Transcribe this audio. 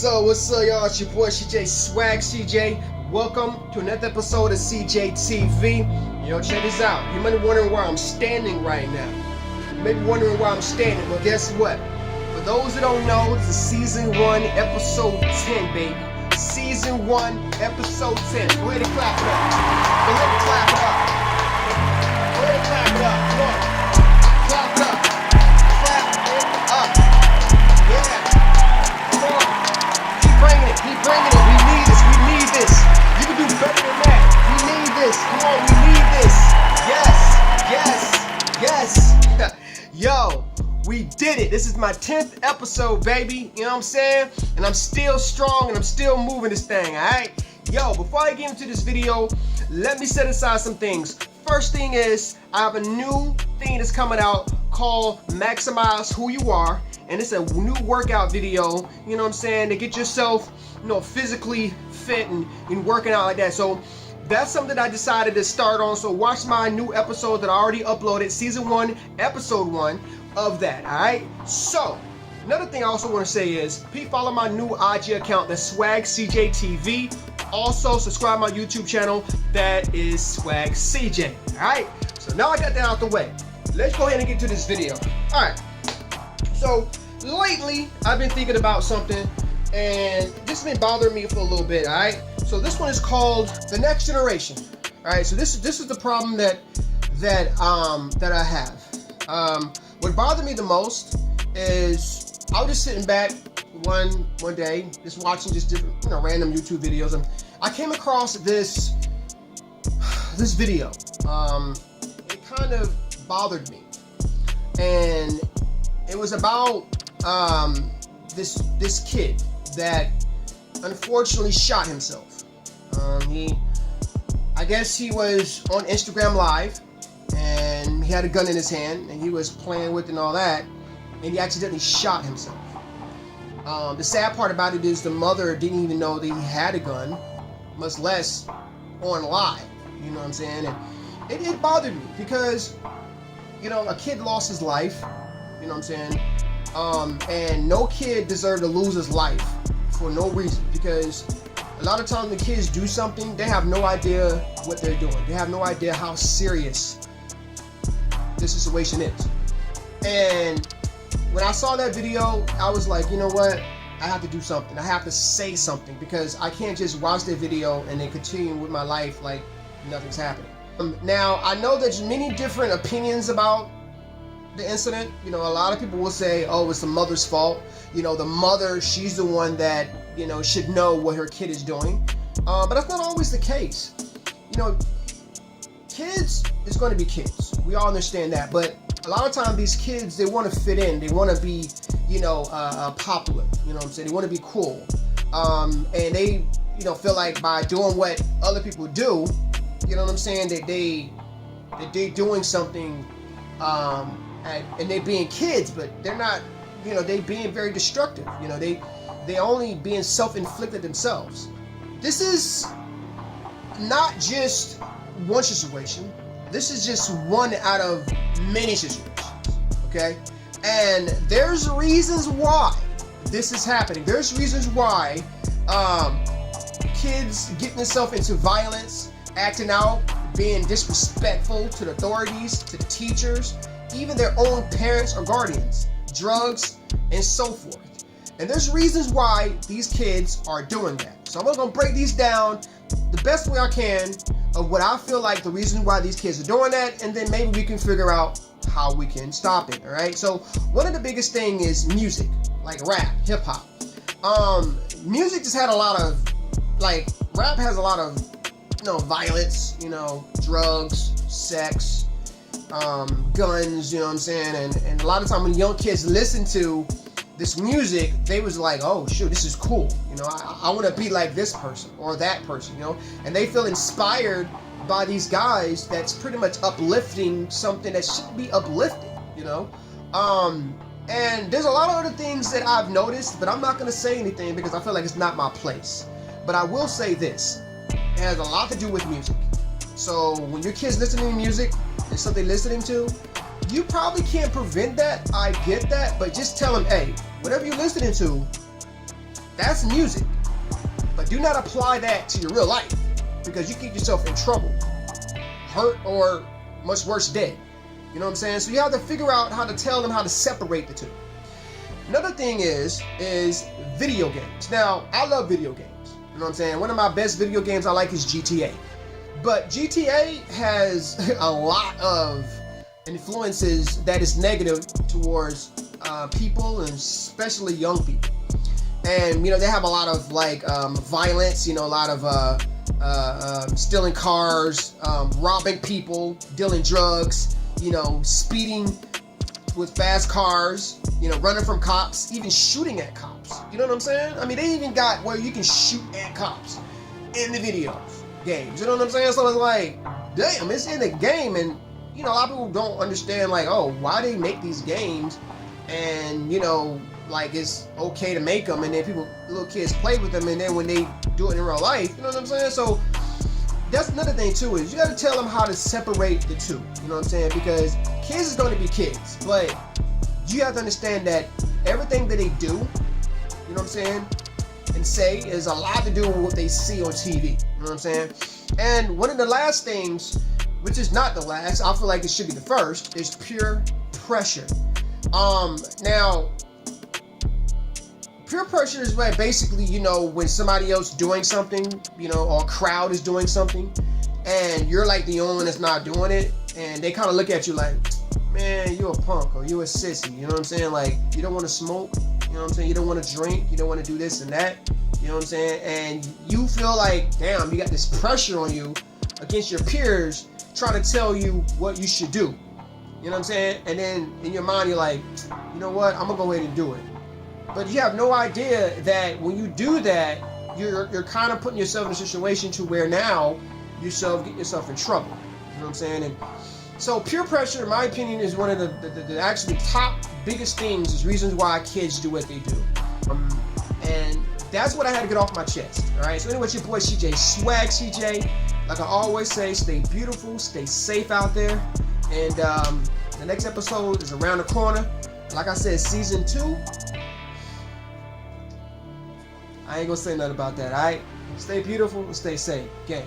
So what's up, y'all? It's your boy CJ, Swag CJ. Welcome to another episode of CJTV. Yo, check this out. You might be wondering where I'm standing right now. You may be wondering where I'm standing. Well, guess what? For those that don't know, this is season 1, episode 10, baby. Season 1, episode 10. Go ahead and clap it up. Go ahead and clap it up. Go ahead and clap it up. Come on. Clap it up. Clap it up. Yeah. Come on. Keep bringing it. Keep bringing it. We need this. We need this. You can do better than that. We need this. Come on. We need this. Yes. Yes. Yes. Yo. We did it. This is my 10th episode, baby. You know what I'm saying? And I'm still strong and I'm still moving this thing, alright? Yo, before I get into this video, let me set aside some things. First thing is, I have a new thing that's coming out called Maximize Who You Are. And it's a new workout video, you know what I'm saying, to get yourself, physically fit and working out like that. So that's something I decided to start on. So watch my new episode that I already uploaded, season 1, episode 1 of that. Alright, so another thing I also want to say is please follow my new IG account, that's SwaggCJTV. Also subscribe to my YouTube channel, that is SwaggCJ. Alright, so now I got that out the way, let's go ahead and get to this video. Alright, so lately I've been thinking about something and this has been bothering me for a little bit. Alright, so this one is called the next generation. Alright, so this is the problem that I have. What bothered me the most is I was just sitting back one day, just watching just different, random YouTube videos, and I came across this video. It kind of bothered me, and it was about this kid that unfortunately shot himself. I guess he was on Instagram Live, and he had a gun in his hand and he was playing with it and all that, and he accidentally shot himself. The sad part about it is the mother didn't even know that he had a gun, much less on live, you know what I'm saying? And it bothered me because, a kid lost his life, you know what I'm saying? And no kid deserved to lose his life for no reason, because a lot of times when kids do something, they have no idea what they're doing. They have no idea how serious this situation is. And when I saw that video, I was like, you know what? I have to do something. I have to say something, because I can't just watch that video and then continue with my life like nothing's happening. Now, I know there's many different opinions about the incident. A lot of people will say, oh, it's the mother's fault. The mother, she's the one that, should know what her kid is doing. But that's not always the case. Kids is going to be kids. We all understand that. But a lot of times these kids, they want to fit in. They want to be, popular. You know what I'm saying? They want to be cool. And they, feel like by doing what other people do, you know what I'm saying, that they doing something, and they being kids, but they're not, they being very destructive. They only being self-inflicted themselves. This is not just one situation. This is just one out of many situations, okay? And there's reasons why this is happening. There's reasons why kids getting themselves into violence, acting out, being disrespectful to the authorities, to the teachers, even their own parents or guardians, drugs, and so forth. And there's reasons why these kids are doing that. So I'm gonna break these down the best way I can of what I feel like the reason why these kids are doing that, and then maybe we can figure out how we can stop it. All right, so one of the biggest thing is music, like rap, hip-hop. Music just had a lot of, rap has a lot of, violence, drugs, sex, guns, you know what I'm saying? And a lot of time when young kids listen to this music, they was like, oh shoot, this is cool. I want to be like this person or that person, and they feel inspired by these guys that's pretty much uplifting something that shouldn't be uplifted, and there's a lot of other things that I've noticed, but I'm not going to say anything because I feel like it's not my place. But I will say this, it has a lot to do with music. So when your kids listening to music, there's something listening to, you probably can't prevent that. I get that, but just tell them, hey, whatever you're listening to, That's music. But do not apply that to your real life, because you get yourself in trouble, hurt, or much worse, dead. You know what I'm saying? So you have to figure out how to tell them how to separate the two. Another thing is video games. Now, I love video games. You know what I'm saying? One of my best video games I like is GTA. But GTA has a lot of influences that is negative towards people, and especially young people. And they have a lot of like violence, a lot of stealing cars, robbing people, dealing drugs, speeding with fast cars, running from cops, even shooting at cops. You know what I'm saying? I mean, they even got where you can shoot at cops in the video games. You know what I'm saying? So it's like, damn, it's in the game. And a lot of people don't understand, like, oh, why they make these games, and like, it's okay to make them, and then little kids play with them, and then when they do it in real life, you know what I'm saying? So that's another thing too, is you got to tell them how to separate the two. You know what I'm saying? Because kids is going to be kids, but you have to understand that everything that they do, you know what I'm saying, and say is a lot to do with what they see on TV. You know what I'm saying? And one of the last things, which is not the last, I feel like it should be the first, is peer pressure. Now, peer pressure is where basically, when somebody else doing something, or a crowd is doing something, and you're like the only one that's not doing it, and they kind of look at you like, man, you a punk, or you a sissy, you know what I'm saying? Like, you don't want to smoke, you know what I'm saying? You don't want to drink, you don't want to do this and that, you know what I'm saying? And you feel like, damn, you got this pressure on you against your peers trying to tell you what you should do. You know what I'm saying? And then in your mind, you're like, you know what? I'm going to go ahead and do it. But you have no idea that when you do that, you're kind of putting yourself in a situation to where now you get yourself in trouble. You know what I'm saying? And so peer pressure, in my opinion, is one of the actually top biggest things, is reasons why kids do what they do. And that's what I had to get off my chest. All right. So anyway, it's your boy CJ, Swag CJ. Like I always say, stay beautiful, stay safe out there. And the next episode is around the corner. Like I said, season 2. I ain't gonna say nothing about that. All right. Stay beautiful and stay safe. Gang.